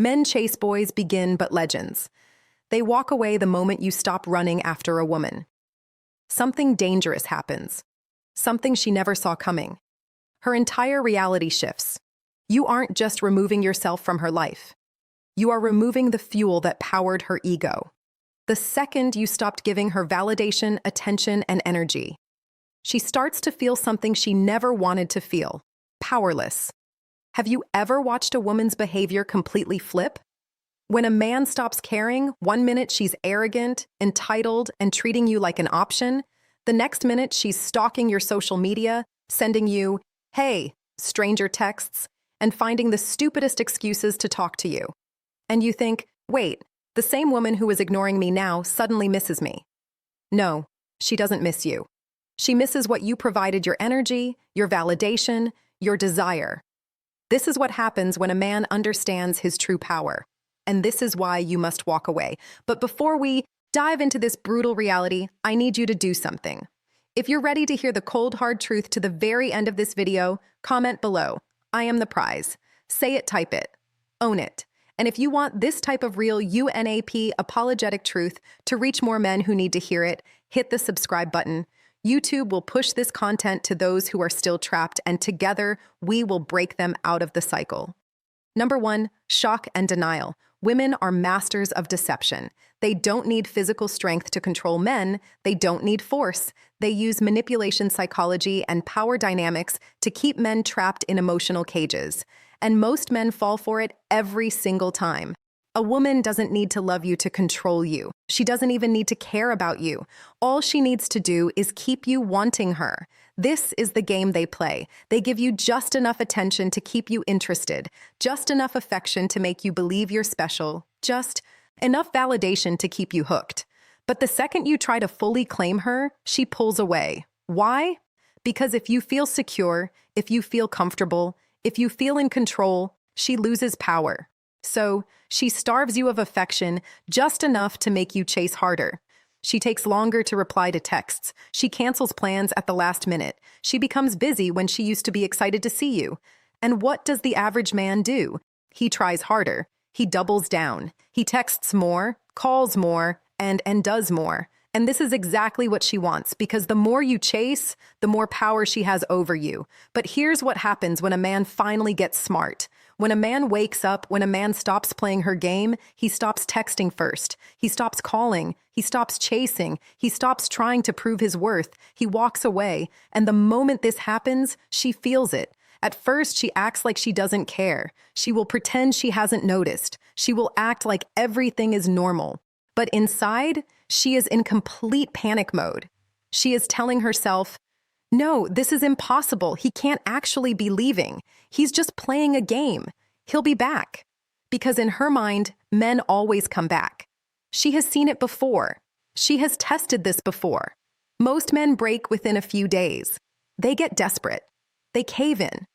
Men chase boys begin but legends. They walk away the moment you stop running after a woman. Something dangerous happens. Something she never saw coming. Her entire reality shifts. You aren't just removing yourself from her life. You are removing the fuel that powered her ego. The second you stopped giving her validation, attention, and energy, she starts to feel something she never wanted to feel: powerless. Have you ever watched a woman's behavior completely flip? When a man stops caring, one minute she's arrogant, entitled, and treating you like an option. The next minute she's stalking your social media, sending you, "Hey," stranger texts, and finding the stupidest excuses to talk to you. And you think, wait, the same woman who is ignoring me now suddenly misses me. No, she doesn't miss you. She misses what you provided: your energy, your validation, your desire. This is what happens when a man understands his true power. And this is why you must walk away. But before we dive into this brutal reality, I need you to do something. If you're ready to hear the cold, hard truth to the very end of this video, comment below. I am the prize. Say it, type it. Own it. And if you want this type of real UNAP apologetic truth to reach more men who need to hear it, hit the subscribe button. YouTube will push this content to those who are still trapped, and together we will break them out of the cycle. Number 1, shock and denial. Women are masters of deception. They don't need physical strength to control men. They don't need force. They use manipulation psychology and power dynamics to keep men trapped in emotional cages. And most men fall for it every single time. A woman doesn't need to love you to control you. She doesn't even need to care about you. All she needs to do is keep you wanting her. This is the game they play. They give you just enough attention to keep you interested, just enough affection to make you believe you're special, just enough validation to keep you hooked. But the second you try to fully claim her, she pulls away. Why? Because if you feel secure, if you feel comfortable, if you feel in control, she loses power. So she starves you of affection just enough to make you chase harder. She takes longer to reply to texts. She cancels plans at the last minute. She becomes busy when she used to be excited to see you. And what does the average man do? He tries harder. He doubles down. He texts more, calls more, and does more. And this is exactly what she wants, because the more you chase, the more power she has over you. But here's what happens when a man finally gets smart. When a man wakes up, when a man stops playing her game, he stops texting first. He stops calling. He stops chasing. He stops trying to prove his worth. He walks away. And the moment this happens, she feels it. At first, she acts like she doesn't care. She will pretend she hasn't noticed. She will act like everything is normal. But inside, she is in complete panic mode. She is telling herself, "No, this is impossible. He can't actually be leaving. He's just playing a game. He'll be back." Because in her mind, men always come back. She has seen it before. She has tested this before. Most men break within a few days. They get desperate. They cave in.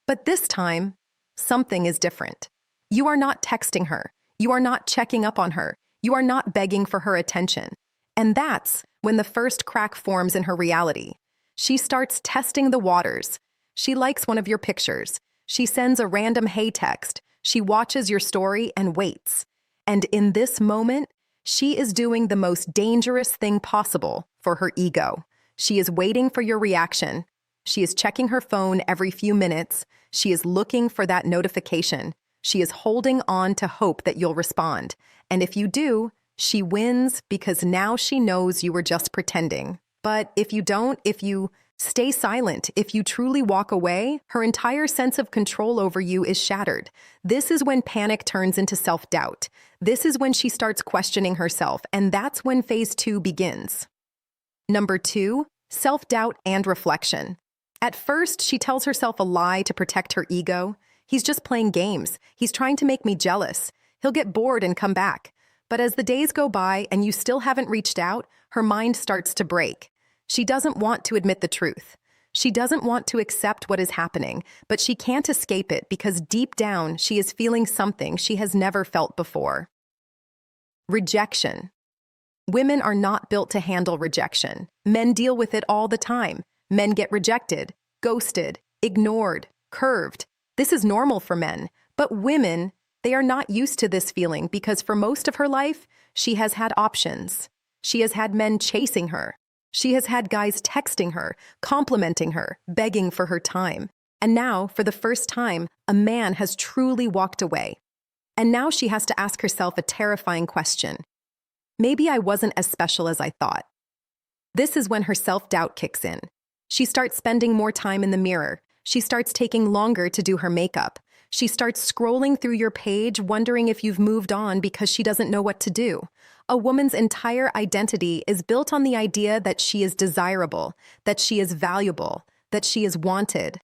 But this time, something is different. You are not texting her. You are not checking up on her. You are not begging for her attention. And that's when the first crack forms in her reality. She starts testing the waters. She likes one of your pictures. She sends a random "hey" text. She watches your story and waits. And in this moment, she is doing the most dangerous thing possible for her ego. She is waiting for your reaction. She is checking her phone every few minutes. She is looking for that notification. She is holding on to hope that you'll respond. And if you do, she wins, because now she knows you were just pretending. But if you don't, if you stay silent, if you truly walk away, her entire sense of control over you is shattered. This is when panic turns into self-doubt. This is when she starts questioning herself, and that's when phase 2 begins. Number 2, self-doubt and reflection. At first, she tells herself a lie to protect her ego. "He's just playing games. He's trying to make me jealous. He'll get bored and come back." But as the days go by and you still haven't reached out, her mind starts to break. She doesn't want to admit the truth. She doesn't want to accept what is happening, but she can't escape it because deep down she is feeling something she has never felt before. Rejection. Women are not built to handle rejection. Men deal with it all the time. Men get rejected, ghosted, ignored, curved. This is normal for men, but women, They are not used to this feeling because for most of her life, she has had options. She has had men chasing her. She has had guys texting her, complimenting her, begging for her time. And now, for the first time, a man has truly walked away. And now she has to ask herself a terrifying question. Maybe I wasn't as special as I thought. This is when her self-doubt kicks in. She starts spending more time in the mirror. She starts taking longer to do her makeup. She starts scrolling through your page, wondering if you've moved on because she doesn't know what to do. A woman's entire identity is built on the idea that she is desirable, that she is valuable, that she is wanted.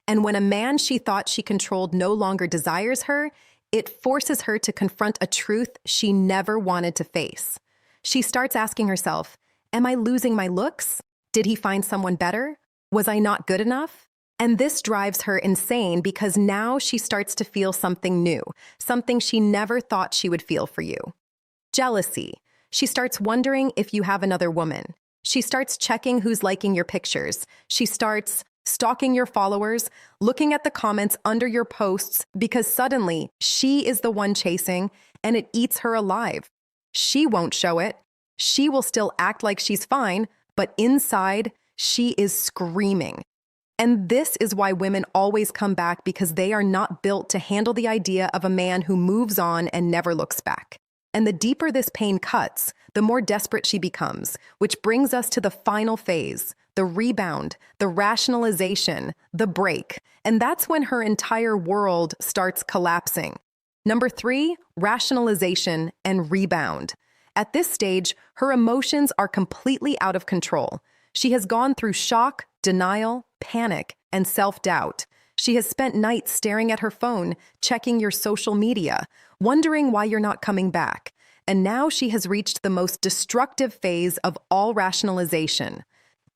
And when a man she thought she controlled no longer desires her, it forces her to confront a truth she never wanted to face. She starts asking herself, am I losing my looks? Did he find someone better? Was I not good enough? And this drives her insane because now she starts to feel something new, something she never thought she would feel for you. Jealousy. She starts wondering if you have another woman. She starts checking who's liking your pictures. She starts stalking your followers, looking at the comments under your posts because suddenly she is the one chasing and it eats her alive. She won't show it. She will still act like she's fine, but inside, she is screaming. And this is why women always come back because they are not built to handle the idea of a man who moves on and never looks back. And the deeper this pain cuts, the more desperate she becomes, which brings us to the final phase, the rebound, the rationalization, the break. And that's when her entire world starts collapsing. Number 3, rationalization and rebound. At this stage, her emotions are completely out of control. She has gone through shock, denial, panic, and self-doubt. She has spent nights staring at her phone, checking your social media, wondering why you're not coming back. And now she has reached the most destructive phase of all rationalization.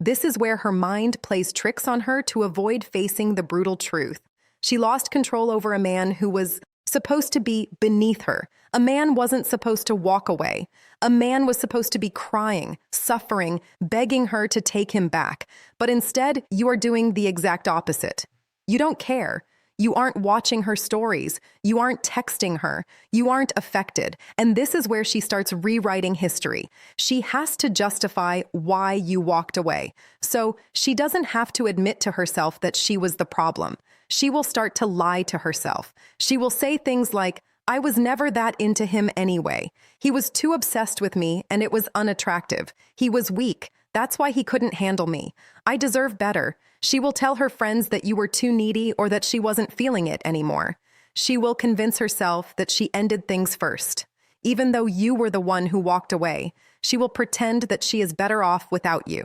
This is where her mind plays tricks on her to avoid facing the brutal truth. She lost control over a man who was supposed to be beneath her. A man wasn't supposed to walk away. A man was supposed to be crying, suffering, begging her to take him back. But instead, you are doing the exact opposite. You don't care. You aren't watching her stories. You aren't texting her. You aren't affected. And this is where she starts rewriting history. She has to justify why you walked away. So she doesn't have to admit to herself that she was the problem. She will start to lie to herself. She will say things like, I was never that into him anyway. He was too obsessed with me and it was unattractive. He was weak. That's why he couldn't handle me. I deserve better. She will tell her friends that you were too needy or that she wasn't feeling it anymore. She will convince herself that she ended things first. Even though you were the one who walked away, she will pretend that she is better off without you.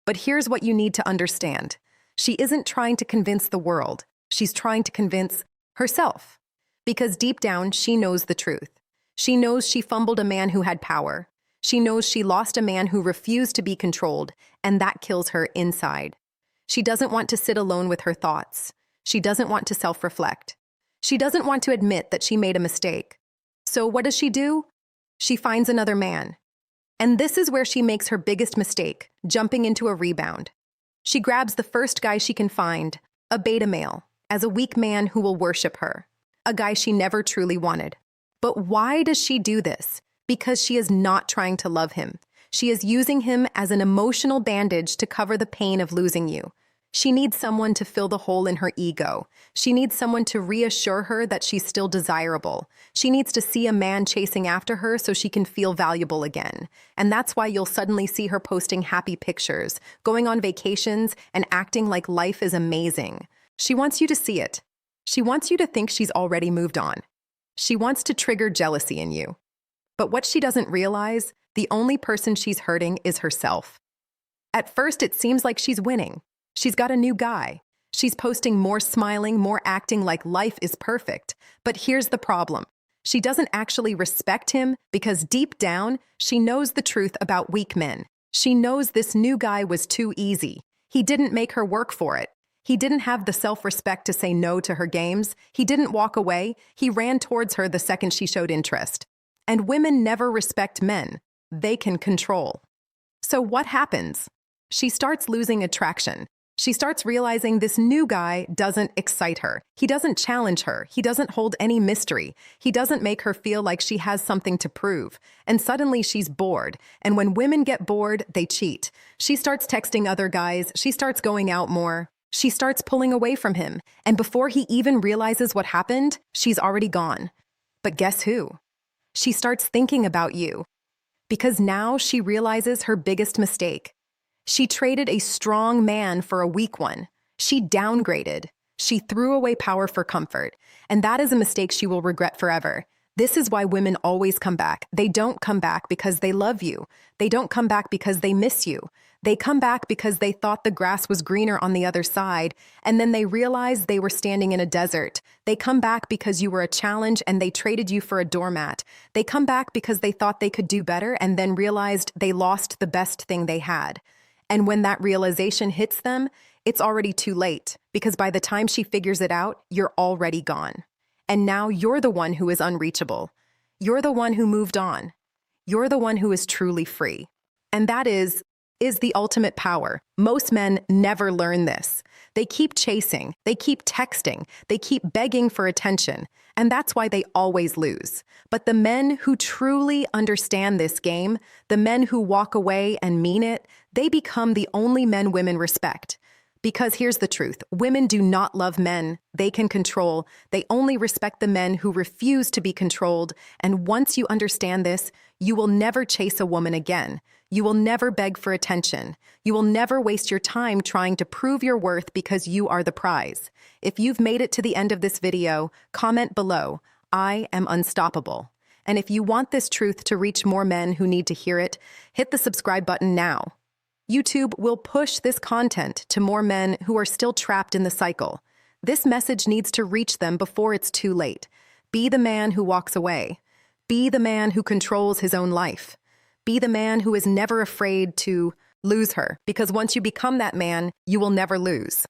But here's what you need to understand. She isn't trying to convince the world. She's trying to convince herself. Because deep down, she knows the truth. She knows she fumbled a man who had power. She knows she lost a man who refused to be controlled, and that kills her inside. She doesn't want to sit alone with her thoughts. She doesn't want to self-reflect. She doesn't want to admit that she made a mistake. So what does she do? She finds another man. And this is where she makes her biggest mistake, jumping into a rebound. She grabs the first guy she can find, a beta male, as a weak man who will worship her, a guy she never truly wanted. But why does she do this? Because she is not trying to love him. She is using him as an emotional bandage to cover the pain of losing you. She needs someone to fill the hole in her ego. She needs someone to reassure her that she's still desirable. She needs to see a man chasing after her so she can feel valuable again. And that's why you'll suddenly see her posting happy pictures, going on vacations, and acting like life is amazing. She wants you to see it. She wants you to think she's already moved on. She wants to trigger jealousy in you. But what she doesn't realize, the only person she's hurting is herself. At first, it seems like she's winning. She's got a new guy. She's posting more smiling, more acting like life is perfect. But here's the problem. She doesn't actually respect him because deep down, she knows the truth about weak men. She knows this new guy was too easy. He didn't make her work for it. He didn't have the self-respect to say no to her games. He didn't walk away. He ran towards her the second she showed interest. And women never respect men. They can control. So what happens? She starts losing attraction. She starts realizing this new guy doesn't excite her. He doesn't challenge her. He doesn't hold any mystery. He doesn't make her feel like she has something to prove. And suddenly she's bored. And when women get bored, they cheat. She starts texting other guys. She starts going out more. She starts pulling away from him. And before he even realizes what happened, she's already gone. But guess who? She starts thinking about you. Because now she realizes her biggest mistake. She traded a strong man for a weak one. She downgraded. She threw away power for comfort. And that is a mistake she will regret forever. This is why women always come back. They don't come back because they love you. They don't come back because they miss you. They come back because they thought the grass was greener on the other side, and then they realized they were standing in a desert. They come back because you were a challenge and they traded you for a doormat. They come back because they thought they could do better and then realized they lost the best thing they had. And when that realization hits them, it's already too late, because by the time she figures it out, you're already gone. And now you're the one who is unreachable. You're the one who moved on. You're the one who is truly free. And that is the ultimate power. Most men never learn this. They keep chasing, they keep texting, they keep begging for attention, and that's why they always lose. But the men who truly understand this game, the men who walk away and mean it, they become the only men women respect. Because here's the truth, women do not love men they can control. They only respect the men who refuse to be controlled. And once you understand this, you will never chase a woman again. You will never beg for attention. You will never waste your time trying to prove your worth because you are the prize. If you've made it to the end of this video, comment below, "I am unstoppable." And if you want this truth to reach more men who need to hear it, hit the subscribe button now. YouTube will push this content to more men who are still trapped in the cycle. This message needs to reach them before it's too late. Be the man who walks away. Be the man who controls his own life. Be the man who is never afraid to lose her, because once you become that man, you will never lose.